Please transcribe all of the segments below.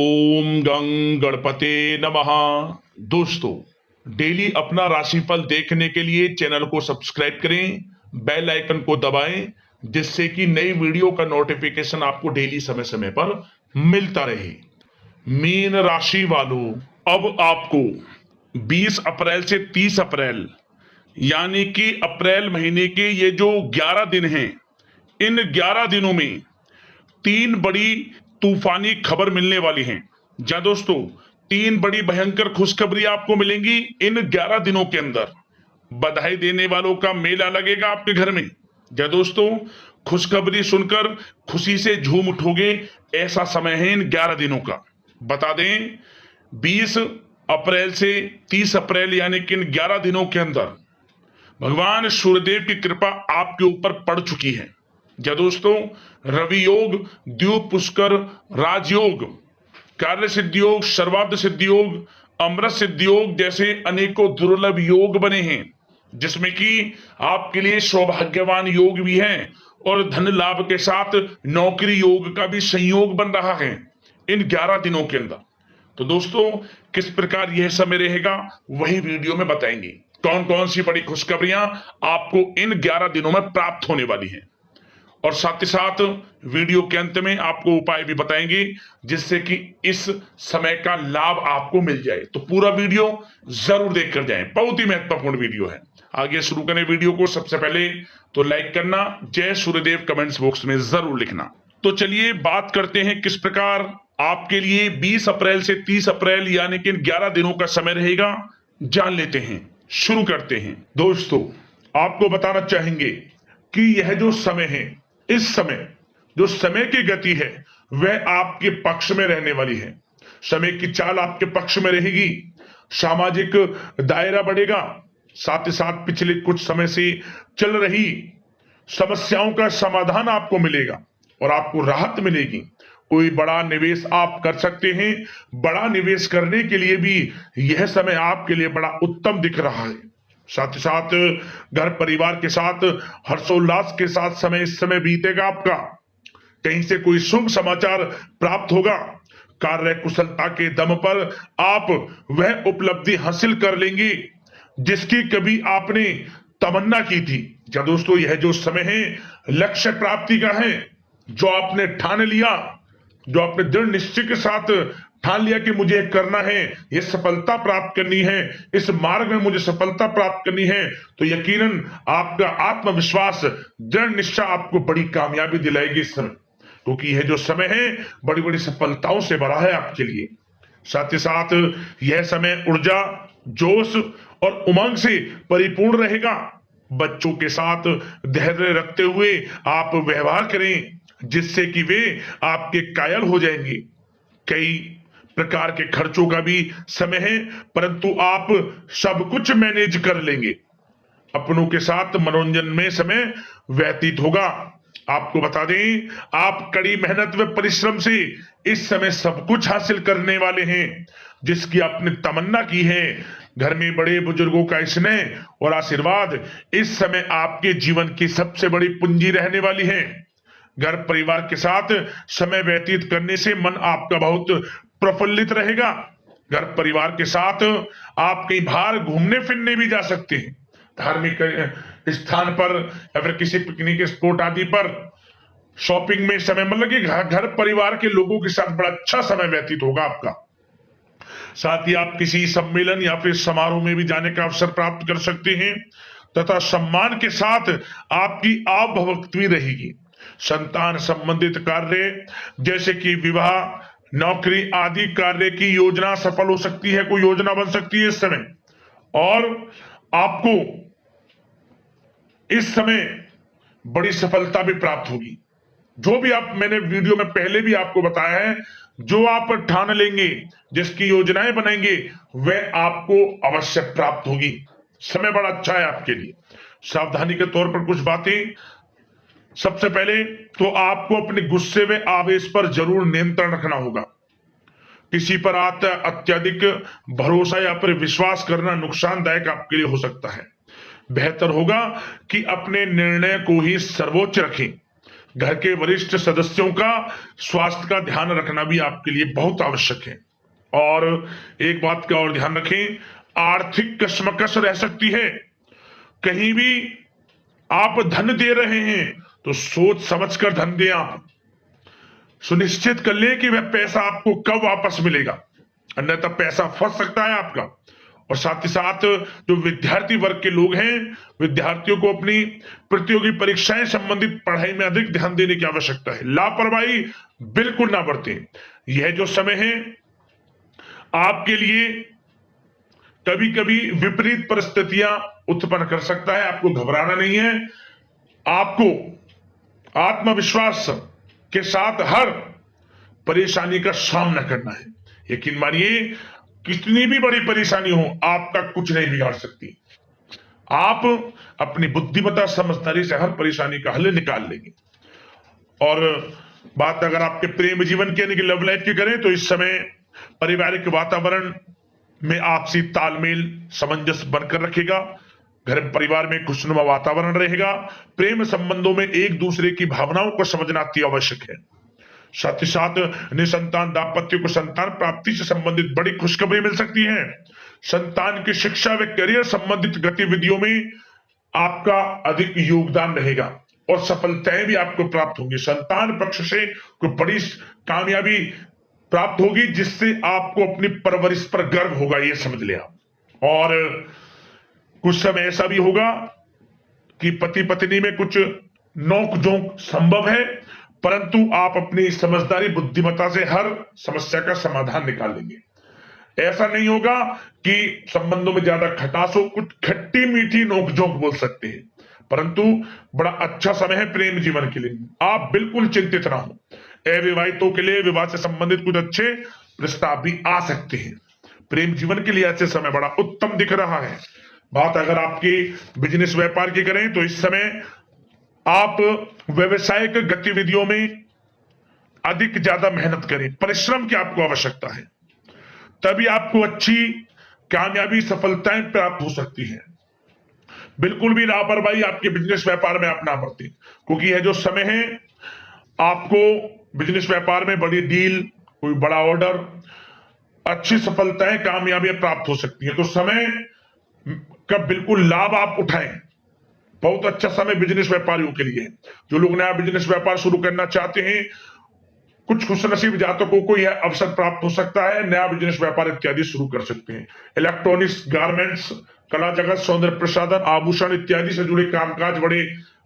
ओम गं गणपते नमः। दोस्तों, डेली अपना राशिफल देखने के लिए चैनल को सब्सक्राइब करें, बेल आइकन को दबाएं, जिससे कि नई वीडियो का नोटिफिकेशन आपको डेली समय समय पर मिलता रहे। मीन राशि वालों, अब आपको 20 अप्रैल से 30 अप्रैल यानी कि अप्रैल महीने के ये जो 11 दिन हैं, इन 11 दिनों में तीन बड़ी तूफानी खबर मिलने वाली हैं। जा दोस्तों, तीन बड़ी भयंकर खुशखबरी आपको मिलेंगी इन 11 दिनों के अंदर। बधाई देने वालों का मेला लगेगा आपके घर में। जा दोस्तों, खुशखबरी सुनकर खुशी से झूम उठोगे, ऐसा समय है इन 11 दिनों का। बता दें, 20 अप्रैल से 30 अप्रैल यानी कि इन 11 दिनों के अंदर भगवान सूर्यदेव की कृपा आपके ऊपर पड़ चुकी है। या दोस्तों, रवि योग, द्वीप पुष्कर, राजयोग, कार्य सिद्धि योग, सर्वार्थ सिद्धि योग, अमृत सिद्धि योग जैसे अनेकों दुर्लभ योग बने हैं, जिसमें कि आपके लिए सौभाग्यवान योग भी है और धन लाभ के साथ नौकरी योग का भी संयोग बन रहा है इन 11 दिनों के अंदर। तो दोस्तों, किस प्रकार यह समय रहेगा वही वीडियो में बताएंगे। कौन कौन सी बड़ी खुशखबरियां आपको इन 11 दिनों में प्राप्त होने वाली हैं, और साथ ही साथ वीडियो के अंत में आपको उपाय भी बताएंगे जिससे कि इस समय का लाभ आपको मिल जाए। तो पूरा वीडियो जरूर देख कर जाएं, बहुत ही महत्वपूर्ण वीडियो है। आगे शुरू करें वीडियो को। सबसे पहले तो लाइक करना, जय सूर्यदेव कमेंट्स बॉक्स में जरूर लिखना। तो चलिए बात करते हैं किस प्रकार आपके लिए 20 अप्रैल से 30 अप्रैल यानी कि 11 दिनों का समय रहेगा, जान लेते हैं। शुरू करते हैं। दोस्तों, आपको बताना चाहेंगे कि यह जो समय है, इस समय जो समय की गति है वह आपके पक्ष में रहने वाली है। समय की चाल आपके पक्ष में रहेगी, सामाजिक दायरा बढ़ेगा, साथ ही साथ पिछले कुछ समय से चल रही समस्याओं का समाधान आपको मिलेगा और आपको राहत मिलेगी। कोई बड़ा निवेश आप कर सकते हैं। बड़ा निवेश करने के लिए भी यह समय आपके लिए बड़ा उत्तम दिख रहा है। साथ ही साथ घर परिवार के साथ हर्षोल्लास के साथ समय इस समय बीतेगा आपका। कहीं से कोई शुभ समाचार प्राप्त होगा। कार्य कुशलता के दम पर आप वह उपलब्धि हासिल कर लेंगे जिसकी कभी आपने तमन्ना की थी। क्या दोस्तों, यह जो समय है लक्ष्य प्राप्ति का है। जो आपने ठान लिया, जो आपने दृढ़ निश्चय के साथ ठान लिया कि मुझे करना है, ये सफलता प्राप्त करनी है, इस मार्ग में मुझे सफलता प्राप्त करनी है, तो यकीनन आपका आत्मविश्वास, दृढ़ निश्चय आपको बड़ी कामयाबी दिलाएगी इस समय, क्योंकि यह जो समय है बड़ी बड़ी सफलताओं से भरा है आपके लिए। साथ ही साथ यह समय ऊर्जा, जोश और उमंग से परिपूर्ण रहेगा। बच्चों के साथ धैर्य रखते हुए आप व्यवहार करें जिससे कि वे आपके कायल हो जाएंगे। कई प्रकार के खर्चों का भी समय है, परंतु आप सब कुछ मैनेज कर लेंगे। अपनों के साथ मनोरंजन में समय व्यतीत होगा। आपको बता दें, आप कड़ी मेहनत व परिश्रम से इस समय सब कुछ हासिल करने वाले हैं जिसकी आपने तमन्ना की है। घर में बड़े बुजुर्गों का स्नेह और आशीर्वाद इस समय आपके जीवन की सबसे बड़ी पूंजी रहने वाली है। घर परिवार के साथ समय व्यतीत करने से मन आपका बहुत प्रफुल्लित रहेगा। घर परिवार के साथ आप कहीं बाहर घूमने फिरने भी जा सकते हैं, धार्मिक स्थान पर या फिर किसी पिकनिक स्पॉट आदि पर, शॉपिंग में समय, मतलब कि घर परिवार के लोगों के साथ बड़ा अच्छा समय व्यतीत होगा आपका। साथ ही आप किसी सम्मेलन या फिर समारोह में भी जाने का अवसर प्राप्त कर सकते हैं तथा सम्मान के साथ आपकी आवभगत भी रहेगी। संतान संबंधित कार्य जैसे कि विवाह, नौकरी आदि कार्य की योजना सफल हो सकती है, कोई योजना बन सकती है इस समय, और आपको इस समय बड़ी सफलता भी प्राप्त होगी। जो भी आप, मैंने वीडियो में पहले भी आपको बताया है, जो आप ठान लेंगे, जिसकी योजनाएं बनाएंगे, वह आपको अवश्य प्राप्त होगी। समय बड़ा अच्छा है आपके लिए। सावधानी के तौर पर कुछ बातें। सबसे पहले तो आपको अपने गुस्से व आवेश पर जरूर नियंत्रण रखना होगा। किसी पर अत्यधिक भरोसा या फिर विश्वास करना नुकसानदायक आपके लिए हो सकता है। बेहतर होगा कि अपने निर्णय को ही सर्वोच्च रखें। घर के वरिष्ठ सदस्यों का स्वास्थ्य का ध्यान रखना भी आपके लिए बहुत आवश्यक है। और एक बात का और ध्यान रखें, आर्थिक कशमकश रह सकती है। कहीं भी आप धन दे रहे हैं तो सोच समझकर धन दें। आप सुनिश्चित कर लें कि वह पैसा आपको कब वापस मिलेगा, अन्यथा पैसा फंस सकता है आपका। और साथ ही साथ जो विद्यार्थी वर्ग के लोग हैं, विद्यार्थियों को अपनी प्रतियोगी परीक्षाएं संबंधित पढ़ाई में अधिक ध्यान देने की आवश्यकता है। लापरवाही बिल्कुल ना बरतें। यह जो समय है आपके लिए कभी कभी विपरीत परिस्थितियां उत्पन्न कर सकता है, आपको घबराना नहीं है। आपको आत्मविश्वास के साथ हर परेशानी का सामना करना है। यकीन मानिए, कितनी भी बड़ी परेशानी हो आपका कुछ नहीं बिगाड़ सकती। आप अपनी बुद्धिमत्ता समझदारी से हर परेशानी का हल निकाल लेंगे। और बात अगर आपके प्रेम जीवन की यानी कि लव लाइफ की करें तो इस समय पारिवारिक वातावरण में आपसी तालमेल सामंजस्य बनकर रखेगा। घर परिवार में खुशनुमा वातावरण रहेगा। प्रेम संबंधों में एक दूसरे की भावनाओं को समझना अति आवश्यक है। साथ ही साथ निसंतान दाम्पत्य को संतान प्राप्ति से संबंधित बड़ी खुशखबरी मिल सकती है। संतान की शिक्षा व करियर संबंधित गतिविधियों में आपका अधिक योगदान रहेगा और सफलताएं भी आपको प्राप्त होंगी। संतान पक्ष से कोई बड़ी कामयाबी प्राप्त होगी जिससे आपको अपनी परवरिश पर गर्व होगा, ये समझ लिया। और कुछ समय ऐसा भी होगा कि पति पत्नी में कुछ नोक झोंक संभव है, परंतु आप अपनी समझदारी बुद्धिमत्ता से हर समस्या का समाधान निकाल लेंगे। ऐसा नहीं होगा कि संबंधों में ज्यादा खटास हो, कुछ खट्टी मीठी नोकझोंक बोल सकते हैं, परंतु बड़ा अच्छा समय है प्रेम जीवन के लिए। आप बिल्कुल चिंतित ना हो। अविवाहितों के लिए विवाह से संबंधित कुछ अच्छे प्रस्ताव भी आ सकते हैं। प्रेम जीवन के लिए ऐसे समय बड़ा उत्तम दिख रहा है। बात अगर आपकी बिजनेस व्यापार की करें तो इस समय आप व्यवसायिक गतिविधियों में अधिक ज्यादा मेहनत करें, परिश्रम की आपको आवश्यकता है, तभी आपको अच्छी कामयाबी सफलताएं प्राप्त हो सकती है। बिल्कुल भी लापरवाही आपके बिजनेस व्यापार में आप ना बरतें, क्योंकि यह जो समय है आपको बिजनेस व्यापार में बड़ी डील, कोई बड़ा ऑर्डर, अच्छी सफलताएं कामयाबियां प्राप्त हो सकती है। तो समय का बिल्कुल लाभ आप उठाएं। बहुत अच्छा समय बिजनेस व्यापारियों के लिए है। जो लोग नया बिजनेस व्यापार शुरू करना चाहते हैं, कुछ खुशनसीब जातकों को यह अवसर प्राप्त हो सकता है, नया बिजनेस व्यापार इत्यादि शुरू कर सकते हैं। इलेक्ट्रॉनिक्स, गारमेंट्स, कला जगत, सौंदर्य प्रसाधन, आभूषण इत्यादि से जुड़े कामकाज बड़े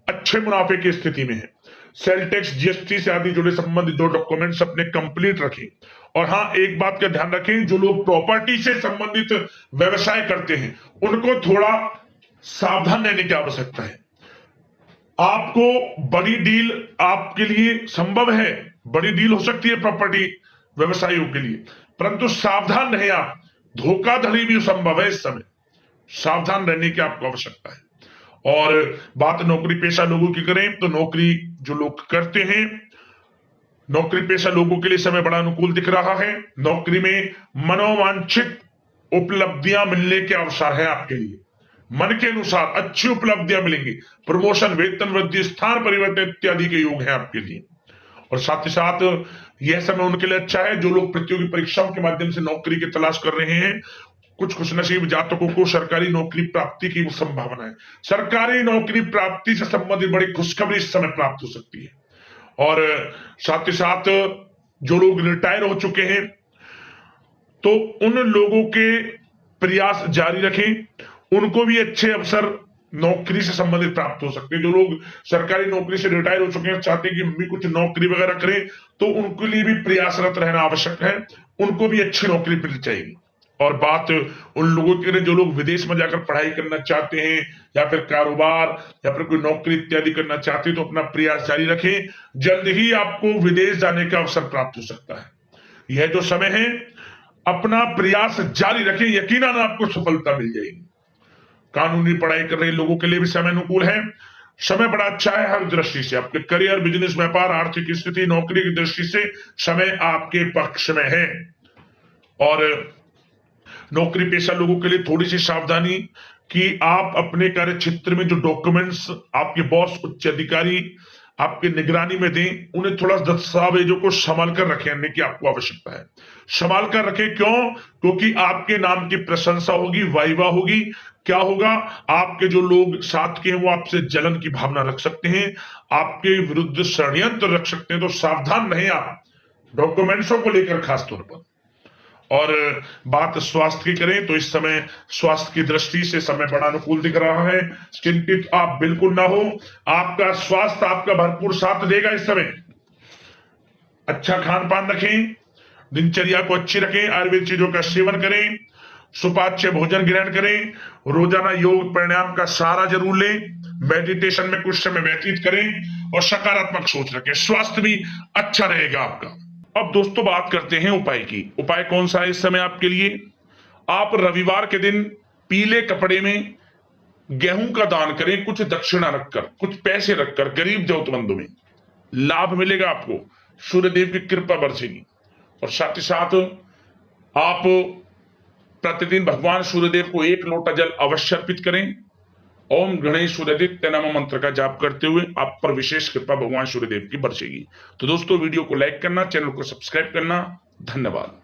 अच्छे मुनाफे की स्थिति में है। सेल टैक्स, जीएसटी से आदि जुड़े संबंधित जो डॉक्यूमेंट्स अपने कंप्लीट रखें। और हाँ, एक बात का ध्यान रखें, जो लोग प्रॉपर्टी से संबंधित व्यवसाय करते हैं उनको थोड़ा सावधान रहने की आवश्यकता है। आपको बड़ी डील आपके लिए संभव है, बड़ी डील हो सकती है प्रॉपर्टी व्यवसायियों के लिए, परंतु सावधान रहे आप। धोखाधड़ी भी संभव है इस समय, सावधान रहने की आपको आवश्यकता है। और बात नौकरी पेशा लोगों की करें तो नौकरी जो लोग करते हैं, नौकरी पेशा लोगों के लिए समय बड़ा अनुकूल दिख रहा है। नौकरी में मनोवांछित उपलब्धियां मिलने के अवसर है आपके लिए। मन के अनुसार अच्छी उपलब्धियां मिलेंगी। प्रमोशन, वेतन वृद्धि, स्थान परिवर्तन इत्यादि के योग है आपके लिए। और साथ ही साथ यह समय उनके लिए अच्छा है जो लोग प्रतियोगी परीक्षाओं के माध्यम से नौकरी की तलाश कर रहे हैं। कुछ खुशनसीब जातकों को सरकारी नौकरी प्राप्ति की संभावना है। सरकारी नौकरी प्राप्ति से संबंधित बड़ी खुशखबरी इस समय प्राप्त हो सकती है। और साथ ही साथ जो लोग रिटायर हो चुके हैं तो उन लोगों के प्रयास जारी रखें, उनको भी अच्छे अवसर नौकरी से संबंधित प्राप्त हो सकते हैं। जो लोग सरकारी नौकरी से रिटायर हो चुके हैं, चाहते हैं कि हम भी कुछ नौकरी वगैरह करें, तो उनके लिए भी प्रयासरत रहना आवश्यक है, उनको भी अच्छी नौकरी मिल जाएगी। और बात उन लोगों के लिए जो लोग विदेश में जाकर पढ़ाई करना चाहते हैं या फिर कारोबार या फिर कोई नौकरी इत्यादि करना चाहते हैं तो अपना प्रयास जारी रखें, जल्द ही आपको विदेश जाने का अवसर प्राप्त हो सकता है। यह जो समय है अपना प्रयास जारी रखें, यकीनन आपको सफलता मिल जाएगी। कानूनी पढ़ाई कर रहे लोगों के लिए भी समय अनुकूल है। समय बड़ा अच्छा है हर दृष्टि से। आपके करियर, बिजनेस, व्यापार, आर्थिक स्थिति, नौकरी की दृष्टि से समय आपके पक्ष में है। और नौकरी पेशा लोगों के लिए थोड़ी सी सावधानी कि आप अपने कार्य क्षेत्र में जो डॉक्यूमेंट्स आपके बॉस, उच्च अधिकारी आपकी निगरानी में दें, उन्हें थोड़ा दस्तावेजों को संभाल कर रखने की आपको आवश्यकता है। संभाल कर रखें, क्यों? क्योंकि आपके नाम की प्रशंसा होगी, वाहवाही होगी। क्या होगा? आपके जो लोग साथ के हैं वो आपसे जलन की भावना रख सकते हैं, आपके विरुद्ध षड्यंत्र रख सकते हैं। तो सावधान रहें आप डॉक्यूमेंट्सों को लेकर खासतौर पर। और बात स्वास्थ्य की करें तो इस समय स्वास्थ्य की दृष्टि से समय बड़ा अनुकूल दिख रहा है। चिंतित आप बिल्कुल ना हो, आपका स्वास्थ्य आपका भरपूर साथ देगा इस समय। अच्छा खान पान रखें, दिनचर्या को अच्छी रखें, आयुर्वेद चीजों का सेवन करें, सुपाच्य भोजन ग्रहण करें, रोजाना योग प्राणायाम का सहारा जरूर लें, मेडिटेशन में कुछ समय व्यतीत करें और सकारात्मक सोच रखें। स्वास्थ्य भी अच्छा रहेगा आपका। अब दोस्तों बात करते हैं उपाय की। उपाय कौन सा है इस समय आपके लिए? आप रविवार के दिन पीले कपड़े में गेहूं का दान करें, कुछ दक्षिणा रखकर, कुछ पैसे रखकर गरीब जरूरतमंदों में। लाभ मिलेगा आपको, सूर्यदेव की कृपा बरसेगी। और साथ ही साथ आप प्रतिदिन भगवान सूर्यदेव को 1 लोटा जल अवश्य अर्पित करें। ओम गणेश सूर्यदित्य नमः मंत्र का जाप करते हुए आप पर विशेष कृपा भगवान सूर्यदेव की बरसेगी। तो दोस्तों वीडियो को लाइक करना, चैनल को सब्सक्राइब करना। धन्यवाद।